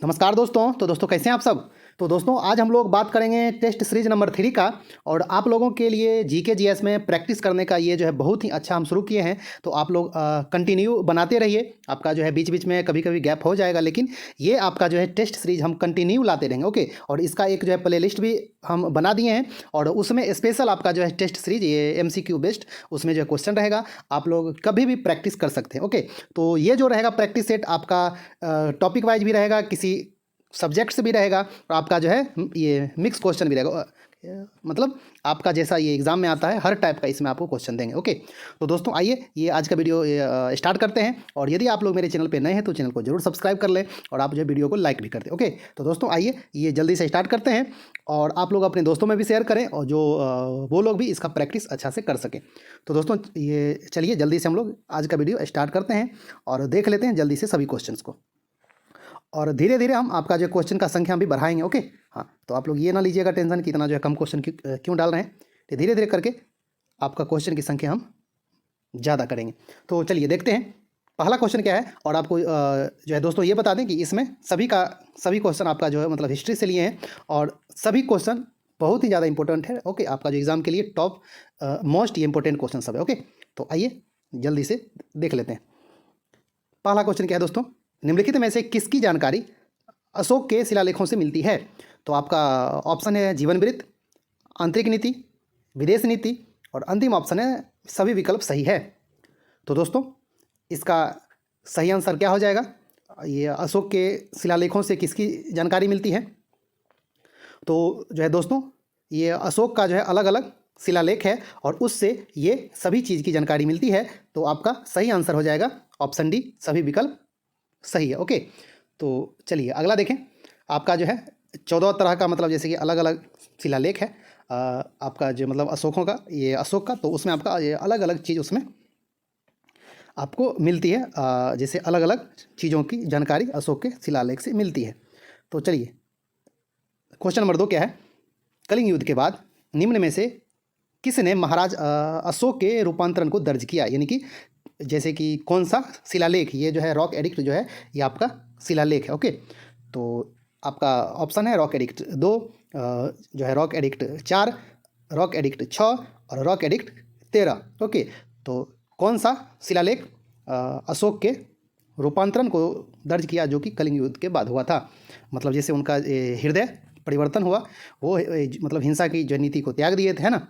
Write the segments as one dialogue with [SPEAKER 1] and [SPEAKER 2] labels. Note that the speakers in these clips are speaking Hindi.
[SPEAKER 1] नमस्कार दोस्तों। तो दोस्तों कैसे हैं आप सब। तो दोस्तों आज हम लोग बात करेंगे टेस्ट सीरीज नंबर 3 का। और आप लोगों के लिए जीके जीएस में प्रैक्टिस करने का ये जो है बहुत ही अच्छा हम शुरू किए हैं। तो आप लोग कंटिन्यू बनाते रहिए। आपका जो है बीच बीच में कभी कभी गैप हो जाएगा, लेकिन ये आपका जो है टेस्ट सीरीज हम कंटिन्यू लाते रहेंगे। ओके, और इसका एक जो है प्ले लिस्ट भी हम बना दिए हैं, और उसमें स्पेशल आपका जो है टेस्ट सीरीज ये MCQ बेस्ड उसमें जो है क्वेश्चन रहेगा। आप लोग कभी भी प्रैक्टिस कर सकते हैं। ओके, तो ये जो रहेगा प्रैक्टिस सेट आपका टॉपिक वाइज भी रहेगा, किसी सब्जेक्ट से भी रहेगा, और आपका जो है ये मिक्स क्वेश्चन भी रहेगा। मतलब आपका जैसा ये एग्ज़ाम में आता है हर टाइप का इसमें आपको क्वेश्चन देंगे। ओके, तो दोस्तों आइए ये आज का वीडियो स्टार्ट करते हैं। और यदि आप लोग मेरे चैनल पे नए हैं तो चैनल को जरूर सब्सक्राइब कर लें, और आप जो वीडियो को लाइक भी कर दें। ओके, तो दोस्तों आइए ये जल्दी से स्टार्ट करते हैं, और आप लोग अपने दोस्तों में भी शेयर करें, और जो वो लोग भी इसका प्रैक्टिस अच्छा से कर सकें। तो दोस्तों ये चलिए जल्दी से हम लोग आज का वीडियो स्टार्ट करते हैं, और देख लेते हैं जल्दी से सभी क्वेश्चन को, और धीरे धीरे हम आपका जो क्वेश्चन का संख्या भी बढ़ाएंगे। ओके, हाँ, तो आप लोग ये ना लीजिएगा टेंशन कि इतना जो है कम क्वेश्चन क्यों डाल रहे हैं। तो धीरे धीरे करके आपका क्वेश्चन की संख्या हम ज़्यादा करेंगे। तो चलिए देखते हैं पहला क्वेश्चन क्या है। और आपको जो है दोस्तों ये बता दें कि इसमें सभी क्वेश्चन आपका जो है मतलब हिस्ट्री से लिए हैं, और सभी क्वेश्चन बहुत ही ज़्यादा इंपॉर्टेंट है। ओके, आपका जो एग्ज़ाम के लिए टॉप मोस्ट इंपॉर्टेंट क्वेश्चन सब है। ओके, तो आइए जल्दी से देख लेते हैं। पहला क्वेश्चन क्या है दोस्तों, निम्नलिखित में से किसकी जानकारी अशोक के शिलालेखों से मिलती है। तो आपका ऑप्शन है जीवन वृत्त, आंतरिक नीति, विदेश नीति, और अंतिम ऑप्शन है सभी विकल्प सही है। तो दोस्तों इसका सही आंसर क्या हो जाएगा, ये अशोक के शिलालेखों से किसकी जानकारी मिलती है। तो जो है दोस्तों ये अशोक का जो है अलग अलग शिलालेख है, और उससे ये सभी चीज़ की जानकारी मिलती है। तो आपका सही आंसर हो जाएगा ऑप्शन डी, सभी विकल्प सही है। ओके, तो चलिए अगला देखें। आपका जो है 14 तरह का मतलब जैसे कि अलग अलग शिलालेख है आपका जो मतलब अशोकों का, ये अशोक का, तो उसमें आपका ये अलग अलग चीज़ उसमें आपको मिलती है। जैसे अलग अलग चीज़ों की जानकारी अशोक के शिलालेख से मिलती है। तो चलिए क्वेश्चन नंबर 2 क्या है, कलिंग युद्ध के बाद निम्न में से किसने महाराज अशोक के रूपांतरण को दर्ज किया। यानी कि जैसे कि कौन सा शिलालेख, ये जो है रॉक एडिक्ट जो है ये आपका शिलालेख है। ओके, तो आपका ऑप्शन है रॉक एडिक्ट 2, जो है रॉक एडिक्ट 4, रॉक एडिक्ट 6, और रॉक एडिक्ट 13। ओके, तो कौन सा शिलालेख अशोक के रूपांतरण को दर्ज किया जो कि कलिंग युद्ध के बाद हुआ था। मतलब जैसे उनका हृदय परिवर्तन हुआ, वो मतलब हिंसा की जो नीति को त्याग दिए थे, है ना।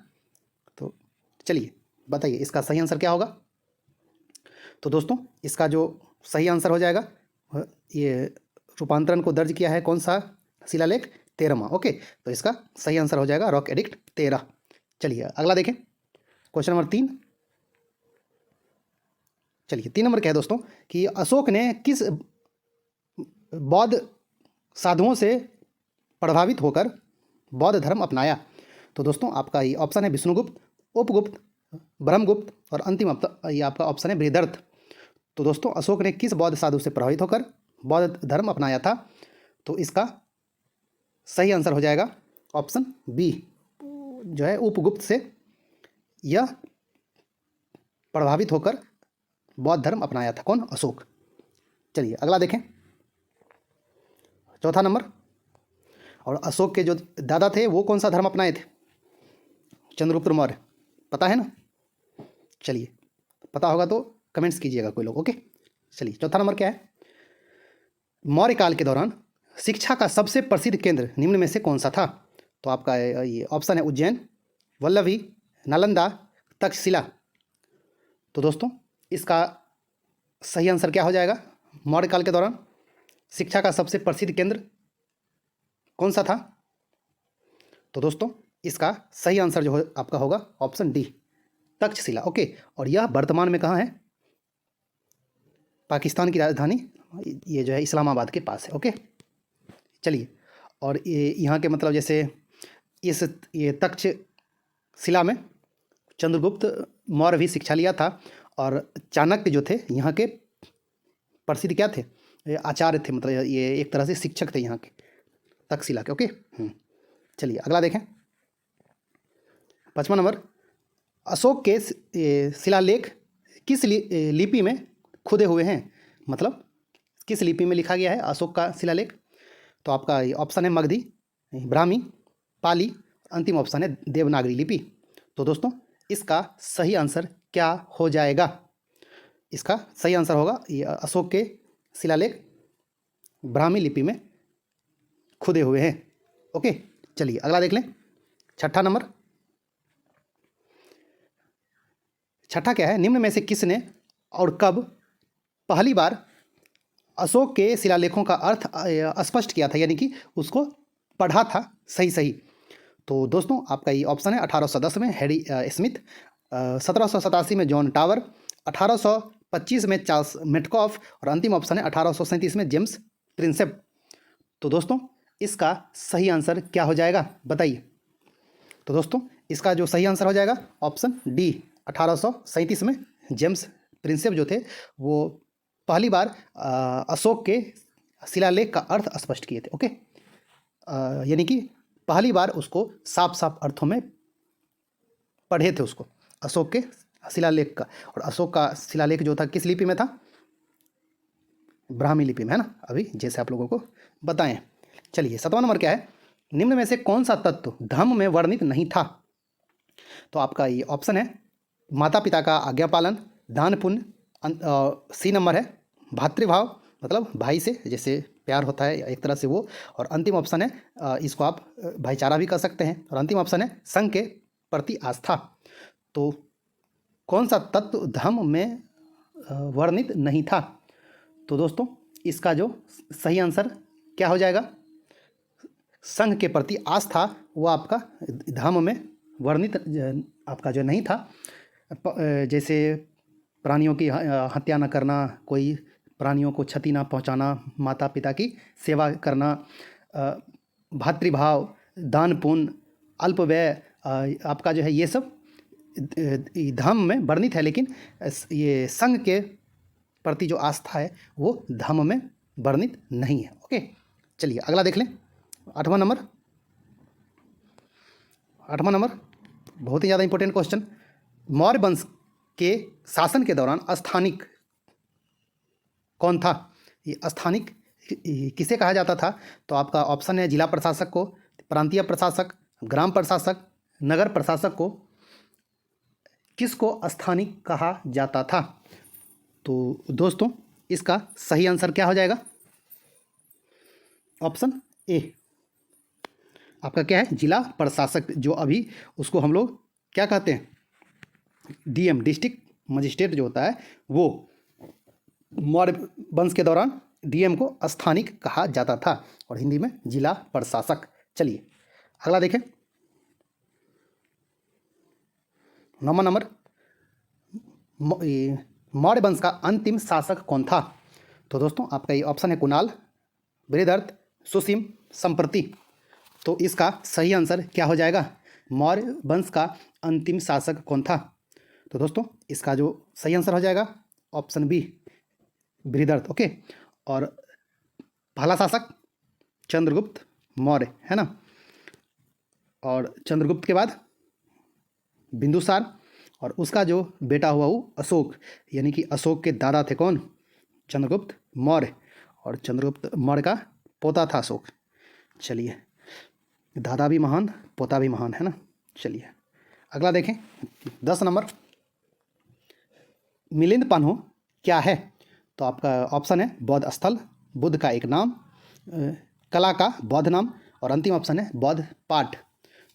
[SPEAKER 1] तो चलिए बताइए इसका सही आंसर क्या होगा। तो दोस्तों इसका जो सही आंसर हो जाएगा, ये रूपांतरण को दर्ज किया है कौन सा शिलालेख, 13वां। ओके, तो इसका सही आंसर हो जाएगा रॉक एडिक्ट 13। चलिए अगला देखें क्वेश्चन नंबर 3। चलिए 3 नंबर क्या है दोस्तों कि अशोक ने किस बौद्ध साधुओं से प्रभावित होकर बौद्ध धर्म अपनाया। तो दोस्तों आपका ये ऑप्शन है विष्णुगुप्त, उपगुप्त, ब्रह्मगुप्त, और अंतिम ये आपका ऑप्शन है बृहदर्थ। तो दोस्तों अशोक ने किस बौद्ध साधु से प्रभावित होकर बौद्ध धर्म अपनाया था। तो इसका सही आंसर हो जाएगा ऑप्शन बी, जो है उपगुप्त से यह प्रभावित होकर बौद्ध धर्म अपनाया था। कौन, अशोक। चलिए अगला देखें, चौथा नंबर। और अशोक के जो दादा थे वो कौन सा धर्म अपनाए थे, चंद्रगुप्त मौर्य। पता है ना, चलिए पता होगा तो कमेंट्स कीजिएगा कोई लोग। ओके, चलिए चौथा नंबर क्या है, मौर्य काल के दौरान शिक्षा का सबसे प्रसिद्ध केंद्र निम्न में से कौन सा था। तो आपका ये ऑप्शन है उज्जैन, वल्लभी, नालंदा, तक्षशिला। तो दोस्तों इसका सही आंसर क्या हो जाएगा, मौर्य काल के दौरान शिक्षा का सबसे प्रसिद्ध केंद्र कौन सा था। तो दोस्तों इसका सही आंसर जो आपका होगा ऑप्शन डी, तक्षशिला। ओके, और यह वर्तमान में कहाँ है, पाकिस्तान की राजधानी ये जो है इस्लामाबाद के पास है। ओके, चलिए, और ये यहाँ के मतलब जैसे ये तक्षशिला में चंद्रगुप्त मौर्य भी शिक्षा लिया था, और चाणक्य जो थे यहाँ के प्रसिद्ध क्या थे, आचार्य थे, मतलब ये एक तरह से शिक्षक थे यहाँ के तक्षशिला के। ओके, चलिए अगला देखें 5वां नंबर, अशोक के शिलालेख किस लिपि में खुदे हुए हैं। मतलब किस लिपि में लिखा गया है अशोक का शिलालेख। तो आपका ये ऑप्शन है मगधी, ब्राह्मी, पाली, अंतिम ऑप्शन है देवनागरी लिपि। तो दोस्तों इसका सही आंसर क्या हो जाएगा? इसका सही आंसर होगा ये अशोक के शिलालेख ब्राह्मी लिपि में खुदे हुए हैं। ओके, चलिए अगला देख लें। छठा नंबर, छठा क्या है? निम्न में से किसने और कब पहली बार अशोक के शिलालेखों का अर्थ स्पष्ट किया था, यानी कि उसको पढ़ा था सही सही? तो दोस्तों आपका ये ऑप्शन है 1810 में हैरी स्मिथ, 1787 में जॉन टावर, 1825 में चार्ल्स मेटकॉफ और अंतिम ऑप्शन है 1837 में जेम्स प्रिंसेप। तो दोस्तों इसका सही आंसर क्या हो जाएगा बताइए? तो दोस्तों इसका जो सही आंसर हो जाएगा ऑप्शन डी, 1837 में जेम्स प्रिंसेप जो थे वो पहली बार अशोक के शिलालेख का अर्थ स्पष्ट किए थे। ओके, यानी कि पहली बार उसको साफ साफ अर्थों में पढ़े थे उसको, अशोक के शिलालेख का। और अशोक का शिलालेख जो था किस लिपि में था? ब्राह्मी लिपि में, है ना, अभी जैसे आप लोगों को बताएं। चलिए 7वां नंबर क्या है? निम्न में से कौन सा तत्व धम्म में वर्णित नहीं था? तो आपका ये ऑप्शन है माता पिता का आज्ञा पालन, दान पुण्य, सी नंबर है भातृभाव, मतलब भाई से जैसे प्यार होता है एक तरह से वो, और अंतिम ऑप्शन है इसको आप भाईचारा भी कर सकते हैं, और अंतिम ऑप्शन है संघ के प्रति आस्था। तो कौन सा तत्व धम्म में वर्णित नहीं था? तो दोस्तों इसका जो सही आंसर क्या हो जाएगा? संघ के प्रति आस्था, वो आपका धम्म में वर्णित आपका जो नहीं था। जैसे प्राणियों की हत्या न करना, कोई प्राणियों को क्षति ना पहुंचाना, माता पिता की सेवा करना, भातृभाव, दान पुण्य, अल्पव्यय, आपका जो है ये सब धम्म में वर्णित है, लेकिन ये संघ के प्रति जो आस्था है वो धम्म में वर्णित नहीं है। ओके, चलिए अगला देख लें। 8वां नंबर, 8वां नंबर बहुत ही ज़्यादा इंपॉर्टेंट क्वेश्चन। मौर्य वंश के शासन के दौरान स्थानिक कौन था? ये स्थानिक किसे कहा जाता था? तो आपका ऑप्शन है जिला प्रशासक को, प्रांतीय प्रशासक, ग्राम प्रशासक, नगर प्रशासक को। किसको स्थानिक कहा जाता था? तो दोस्तों इसका सही आंसर क्या हो जाएगा? ऑप्शन ए, आपका क्या है? जिला प्रशासक, जो अभी उसको हम लोग क्या कहते हैं? डीएम, डिस्ट्रिक्ट मजिस्ट्रेट जो होता है वो मौर्य वंश के दौरान डीएम को स्थानिक कहा जाता था, और हिंदी में जिला प्रशासक। चलिए अगला देखें। 9वां नंबर, मौर्य वंश का अंतिम शासक कौन था? तो दोस्तों आपका ये ऑप्शन है कुणाल, बृहदर्थ, सुसीम, संप्रति। तो इसका सही आंसर क्या हो जाएगा? मौर्य वंश का अंतिम शासक कौन था? तो दोस्तों इसका जो सही आंसर हो जाएगा ऑप्शन बी, बृहदर्थ। ओके, और पहला शासक चंद्रगुप्त मौर्य, है ना, और चंद्रगुप्त के बाद बिंदुसार, और उसका जो बेटा हुआ वो अशोक, यानी कि अशोक के दादा थे कौन? चंद्रगुप्त मौर्य, और चंद्रगुप्त मौर्य का पोता था अशोक। चलिए दादा भी महान, पोता भी महान, है ना। चलिए अगला देखें। 10 नंबर, मिलिंद पान्हो क्या है? तो आपका ऑप्शन है बौद्ध स्थल, बुद्ध का एक नाम, कला का बौद्ध नाम, और अंतिम ऑप्शन है बौद्ध पाठ।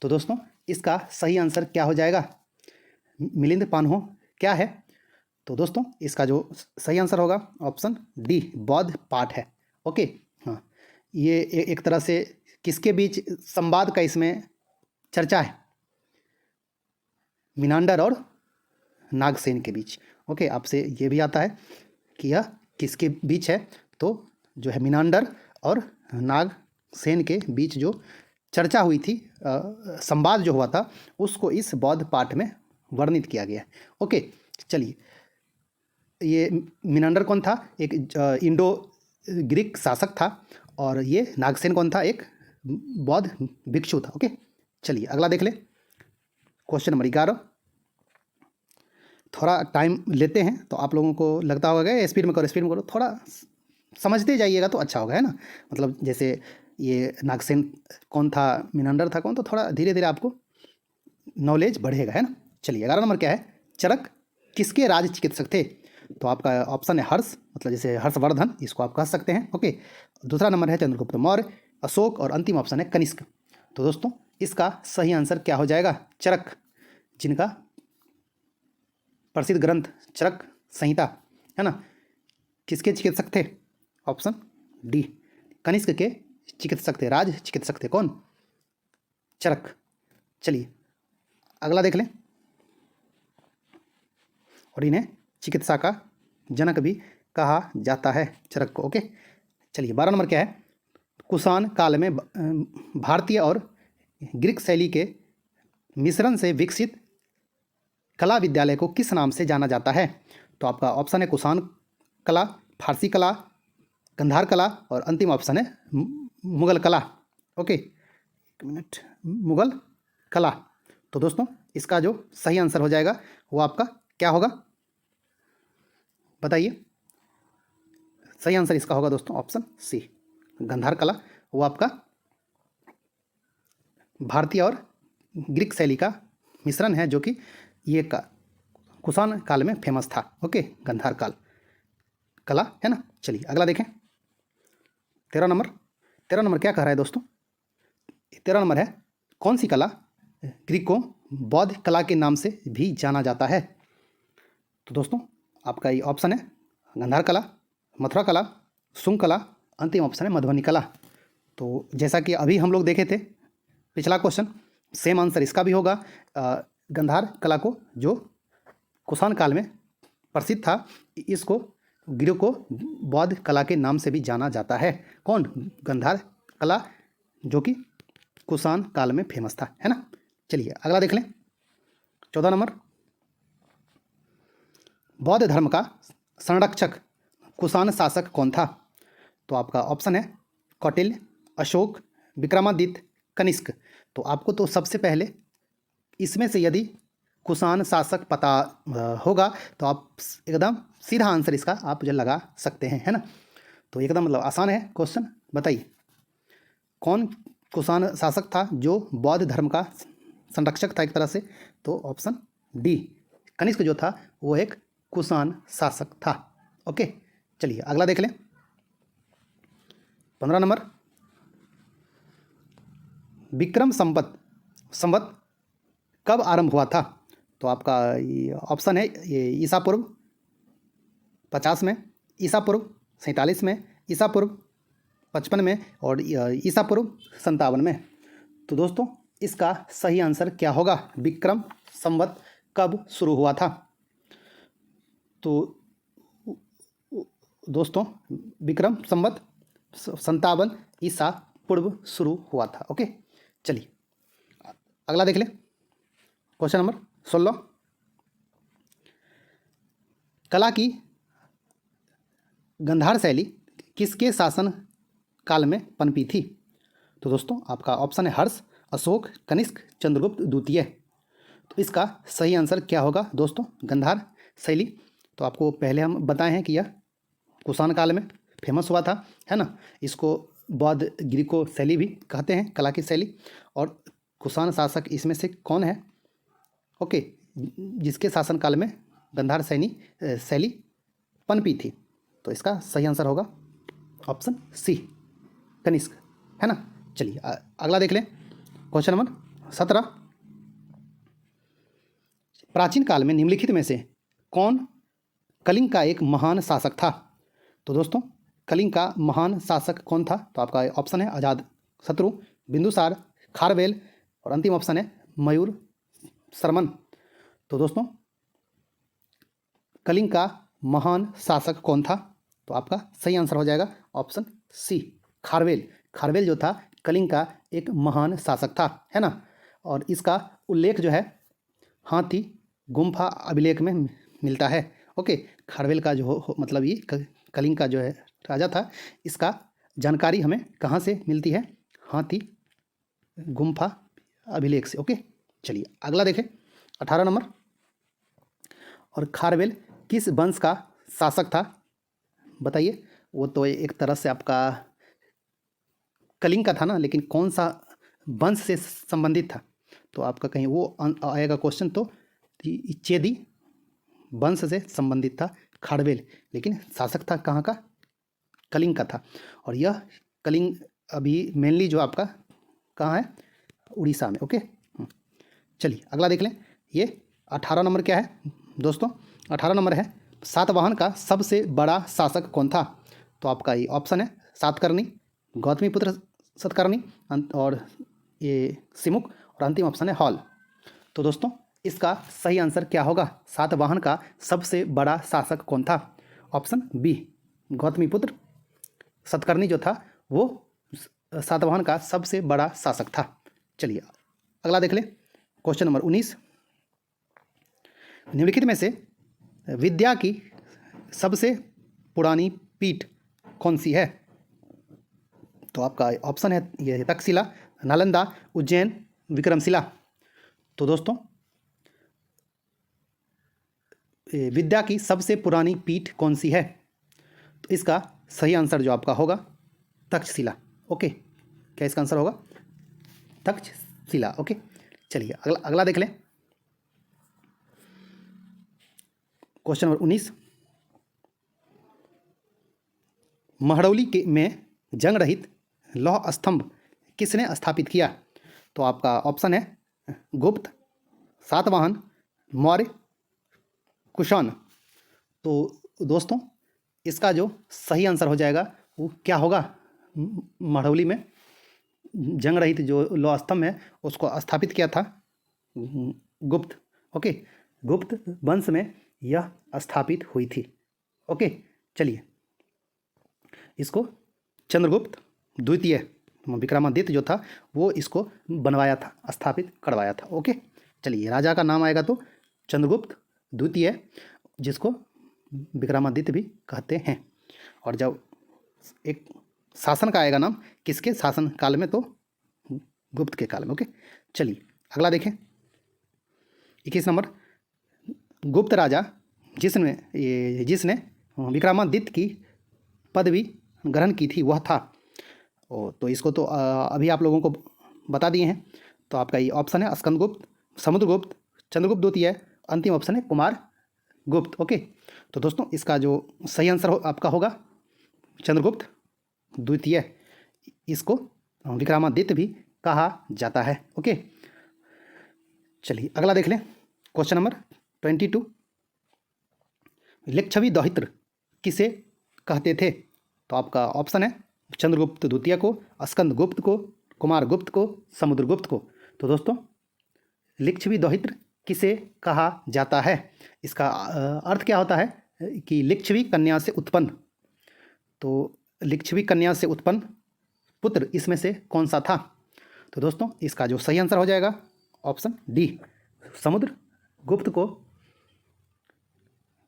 [SPEAKER 1] तो दोस्तों इसका सही आंसर क्या हो जाएगा? मिलिंद पान्हो क्या है? तो दोस्तों इसका जो सही आंसर होगा ऑप्शन डी, बौद्ध पाठ है। ओके, हाँ, ये एक तरह से किसके बीच संवाद का इसमें चर्चा है? मिनांडर और नागसेन के बीच। ओके, आपसे ये भी आता है कि यह किसके बीच है? तो जो है मिनांडर और नागसेन के बीच जो चर्चा हुई थी, संवाद जो हुआ था, उसको इस बौद्ध पाठ में वर्णित किया गया है। ओके, चलिए ये मिनांडर कौन था? एक इंडो ग्रीक शासक था, और ये नागसेन कौन था? एक बौद्ध भिक्षु था। ओके, चलिए अगला देख ले। क्वेश्चन नंबर 11, थोड़ा टाइम लेते हैं, तो आप लोगों को लगता होगा कि स्पीड में करो, स्पीड में करो, थोड़ा समझते जाइएगा तो अच्छा होगा, है ना। मतलब जैसे ये नागसेन कौन था, मिनांडर था कौन, तो थोड़ा धीरे धीरे आपको नॉलेज बढ़ेगा, है ना। चलिए 11 नंबर क्या है, चरक किसके राज चिकित्सक थे। तो आपका ऑप्शन है हर्ष, मतलब जैसे हर्षवर्धन, इसको आप कह सकते हैं, ओके। दूसरा नंबर है चंद्रगुप्त मौर्य, अशोक, और अंतिम ऑप्शन है कनिष्क। तो दोस्तों इसका सही आंसर क्या हो जाएगा, चरक, जिनका प्रसिद्ध ग्रंथ चरक संहिता, है ना, किसके चिकित्सक थे, ऑप्शन डी, कनिष्क के चिकित्सक थे, राज चिकित्सक थे कौन, चरक। चलिए अगला देख लें। और इन्हें चिकित्सा का जनक भी कहा जाता है, चरक को, ओके। चलिए 12 नंबर क्या है, कुषाण काल में भारतीय और ग्रीक शैली के मिश्रण से विकसित कला विद्यालय को किस नाम से जाना जाता है। तो आपका ऑप्शन है कुषाण कला, फारसी कला, गंधार कला, और अंतिम ऑप्शन है मुगल कला, ओके। एक मिनट, मुगल कला। तो दोस्तों इसका जो सही आंसर हो जाएगा वो आपका क्या होगा, बताइए। सही आंसर इसका होगा दोस्तों ऑप्शन सी, गंधार कला। वो आपका भारतीय और ग्रीक शैली का मिश्रण है, जो कि ये कुषाण काल में फेमस था, ओके, गंधार काल कला, है ना। चलिए अगला देखें, 13 नंबर क्या कह रहा है दोस्तों, 13 नंबर है, कौन सी कला ग्रीक को बौद्ध कला के नाम से भी जाना जाता है। तो दोस्तों आपका ये ऑप्शन है गंधार कला, मथुरा कला, शुंग कला, अंतिम ऑप्शन है मधुबनी कला। तो जैसा कि अभी हम लोग देखे थे पिछला क्वेश्चन, सेम आंसर इसका भी होगा। गंधार कला को जो कुषाण काल में प्रसिद्ध था, इसको ग्रीक को बौद्ध कला के नाम से भी जाना जाता है, कौन, गंधार कला, जो कि कुषाण काल में फेमस था, है ना। चलिए अगला देख लें, 14 नंबर, बौद्ध धर्म का संरक्षक कुषाण शासक कौन था। तो आपका ऑप्शन है कौटिल्य, अशोक, विक्रमादित्य, कनिष्क। तो आपको तो सबसे पहले इसमें से यदि कुषाण शासक पता होगा तो आप एकदम सीधा आंसर इसका आप जो लगा सकते हैं, है ना। तो एकदम मतलब आसान है क्वेश्चन, बताइए कौन कुषाण शासक था जो बौद्ध धर्म का संरक्षक था एक तरह से। तो ऑप्शन डी, कनिष्क जो था वो एक कुषाण शासक था, ओके। चलिए अगला देख लें, 15 नंबर, विक्रम संवत कब आरंभ हुआ था। तो आपका ऑप्शन है ये ईसा पूर्व 50 में, ईसा पूर्व 47 में, ईसा पूर्व 55 में, और ईसा पूर्व 57 में। तो दोस्तों इसका सही आंसर क्या होगा, विक्रम संवत कब शुरू हुआ था। तो दोस्तों विक्रम संवत 57 ईसा पूर्व शुरू हुआ था, ओके। चलिए अगला देख लें, क्वेश्चन नंबर 16, कला की गंधार शैली किसके शासन काल में पनपी थी। तो दोस्तों आपका ऑप्शन है हर्ष, अशोक, कनिष्क, चंद्रगुप्त द्वितीय। तो इसका सही आंसर क्या होगा दोस्तों, गंधार शैली। तो आपको पहले हम बताए हैं कि यह कुषाण काल में फेमस हुआ था, है ना। इसको बौद्ध ग्रीको शैली भी कहते हैं, कला की शैली। और कुषाण शासक इसमें से कौन है, ओके, जिसके शासनकाल में गंधार शैली पनपी थी। तो इसका सही आंसर होगा ऑप्शन सी, कनिष्क, है ना। चलिए अगला देख लें, क्वेश्चन नंबर 17, प्राचीन काल में निम्नलिखित में से कौन कलिंग का एक महान शासक था। तो दोस्तों कलिंग का महान शासक कौन था। तो आपका ऑप्शन है अजात शत्रु, बिंदुसार, खारवेल, और अंतिम ऑप्शन है मयूर शर्मन। तो दोस्तों कलिंग का महान शासक कौन था। तो आपका सही आंसर हो जाएगा ऑप्शन सी, खारवेल। खारवेल जो था कलिंग का एक महान शासक था, है ना। और इसका उल्लेख जो है हाथी गुम्फा अभिलेख में मिलता है, ओके। खारवेल का जो मतलब ये कलिंग का जो है राजा था, इसका जानकारी हमें कहाँ से मिलती है, हाथी गुम्फा अभिलेख से, ओके। चलिए अगला देखें, 18 नंबर, और खारवेल किस वंश का शासक था, बताइए। वो तो एक तरह से आपका कलिंग का था ना, लेकिन कौन सा वंश से संबंधित था? तो आपका कहीं वो आएगा क्वेश्चन, तो चेदी वंश से संबंधित था खारवेल, लेकिन शासक था कहाँ का? कलिंग का था। और यह कलिंग अभी मेनली जो आपका कहाँ है? उड़ीसा में। ओके, चलिए अगला देख लें। ये 18 नंबर क्या है दोस्तों? 18 नंबर है सातवाहन का सबसे बड़ा शासक कौन था? तो आपका ये ऑप्शन है सातकर्णी, गौतमीपुत्र सतकर्णी और ये सिमुक, और अंतिम ऑप्शन है हॉल। तो दोस्तों इसका सही आंसर क्या होगा? सातवाहन का सबसे बड़ा शासक कौन था? ऑप्शन बी, गौतमीपुत्र सतकर्णी जो था वो सातवाहन का सबसे बड़ा शासक था। चलिए अगला देख ले, क्वेश्चन नंबर 19। निम्नलिखित में से विद्या की सबसे पुरानी पीठ कौन सी है? तो आपका ऑप्शन है ये तक्षशिला, नालंदा, उज्जैन, विक्रमशिला। तो दोस्तों विद्या की सबसे पुरानी पीठ कौन सी है? तो इसका सही आंसर जो आपका होगा तक्षशिला। ओके, क्या इसका आंसर होगा? तक्षशिला। ओके, चलिए अगला देख लें, क्वेश्चन नंबर 19। महरौली के में जंग रहित लौह स्तंभ किसने स्थापित किया? तो आपका ऑप्शन है गुप्त, सातवाहन, मौर्य, कुषाण। तो दोस्तों इसका जो सही आंसर हो जाएगा वो क्या होगा? महरौली में जंग रहित जो लौह स्तंभ है उसको स्थापित किया था गुप्त। ओके, गुप्त वंश में यह स्थापित हुई थी। ओके, चलिए इसको चंद्रगुप्त द्वितीय विक्रमादित्य जो था वो इसको बनवाया था, स्थापित करवाया था। ओके, चलिए राजा का नाम आएगा तो चंद्रगुप्त द्वितीय, जिसको विक्रमादित्य भी कहते हैं। और जब एक शासन का आएगा नाम, किसके शासन काल में? तो गुप्त के काल में। ओके, चलिए अगला देखें, 21 नंबर। गुप्त राजा जिसने विक्रमादित्य की पदवी ग्रहण की थी वह था? तो इसको तो अभी आप लोगों को बता दिए हैं। तो आपका ये ऑप्शन है स्कंदगुप्त, समुद्रगुप्त, चंद्रगुप्त द्वितीय, अंतिम ऑप्शन है कुमार गुप्त। ओके, तो दोस्तों इसका जो सही आंसर आपका होगा चंद्रगुप्त द्वितीय। इसको विक्रमादित्य भी कहा जाता है। ओके, चलिए अगला देख लें, क्वेश्चन नंबर 22। लिच्छवी दौहित्र किसे कहते थे? तो आपका ऑप्शन है चंद्रगुप्त द्वितीय को, स्कंदगुप्त को, कुमार गुप्त को, समुद्रगुप्त को। तो दोस्तों लिच्छवी दौहित्र किसे कहा जाता है? इसका अर्थ क्या होता है कि लिच्छवी कन्या से उत्पन्न। तो लिच्छवी कन्या से उत्पन्न पुत्र इसमें से कौन सा था? तो दोस्तों इसका जो सही आंसर हो जाएगा ऑप्शन डी, समुद्रगुप्त को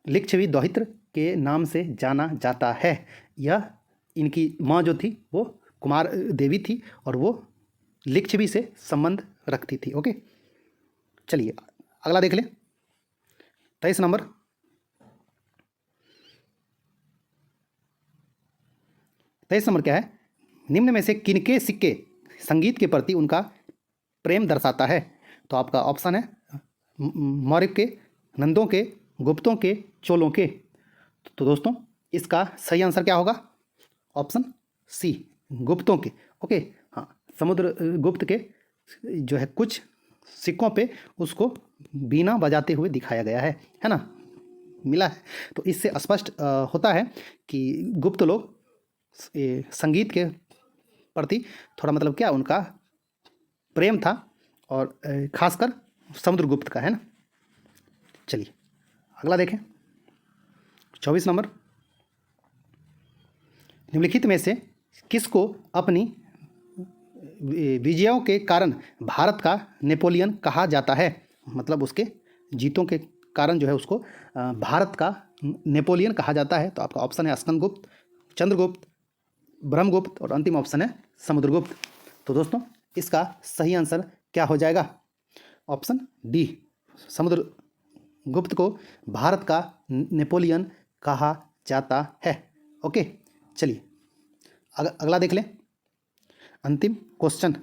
[SPEAKER 1] लिच्छवी दौहित्र के नाम से जाना जाता है। यह इनकी माँ जो थी वो कुमार देवी थी और वो लिच्छवी से संबंध रखती थी। ओके, चलिए अगला देख लें, 23 नंबर। 23 नंबर क्या है? निम्न में से किनके सिक्के संगीत के प्रति उनका प्रेम दर्शाता है? तो आपका ऑप्शन है मौर्य के, नंदों के, गुप्तों के, चोलों के। तो दोस्तों इसका सही आंसर क्या होगा? ऑप्शन सी, गुप्तों के। ओके, हाँ, समुद्रगुप्त के जो है कुछ सिक्कों पे उसको बीना बजाते हुए दिखाया गया है ना, मिला है। तो इससे स्पष्ट होता है कि गुप्त लोग संगीत के प्रति थोड़ा मतलब क्या उनका प्रेम था, और खासकर समुद्रगुप्त का, है ना। चलिए अगला देखें, 24 नंबर। निम्नलिखित में से किसको अपनी विजयों के कारण भारत का नेपोलियन कहा जाता है? मतलब उसके जीतों के कारण जो है उसको भारत का नेपोलियन कहा जाता है। तो आपका ऑप्शन है स्कंदगुप्त, चंद्रगुप्त, ब्रह्मगुप्त और अंतिम ऑप्शन है समुद्रगुप्त। तो दोस्तों इसका सही आंसर क्या हो जाएगा? ऑप्शन डी, समुद्रगुप्त को भारत का नेपोलियन कहा जाता है। ओके, चलिए अगला देख लें। अंतिम क्वेश्चन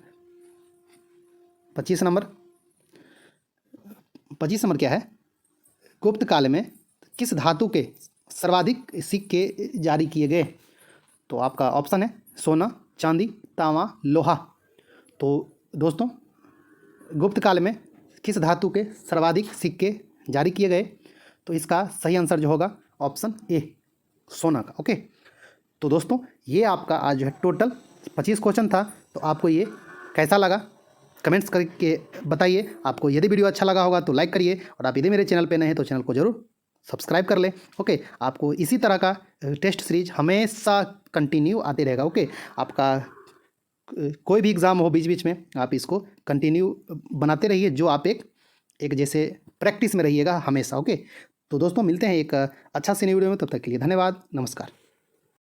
[SPEAKER 1] 25 नंबर। 25 नंबर क्या है? गुप्त काल में किस धातु के सर्वाधिक सिक्के जारी किए गए? तो आपका ऑप्शन है सोना, चांदी, तांबा, लोहा। तो दोस्तों गुप्त काल में किस धातु के सर्वाधिक सिक्के जारी किए गए? तो इसका सही आंसर जो होगा ऑप्शन ए, सोना का। ओके, तो दोस्तों ये आपका आज जो है टोटल 25 क्वेश्चन था। तो आपको ये कैसा लगा कमेंट्स करके बताइए। आपको यदि वीडियो अच्छा लगा होगा तो लाइक करिए, और आप यदि मेरे चैनल पे नए हैं तो चैनल को जरूर सब्सक्राइब कर लें। ओके, आपको इसी तरह का टेस्ट सीरीज हमेशा कंटिन्यू आते रहेगा। ओके, आपका कोई भी एग्ज़ाम हो बीच बीच में आप इसको कंटिन्यू बनाते रहिए, जो आप एक जैसे प्रैक्टिस में रहिएगा हमेशा। ओके, तो दोस्तों मिलते हैं एक अच्छा सी वीडियो में, तब तक के लिए धन्यवाद, नमस्कार।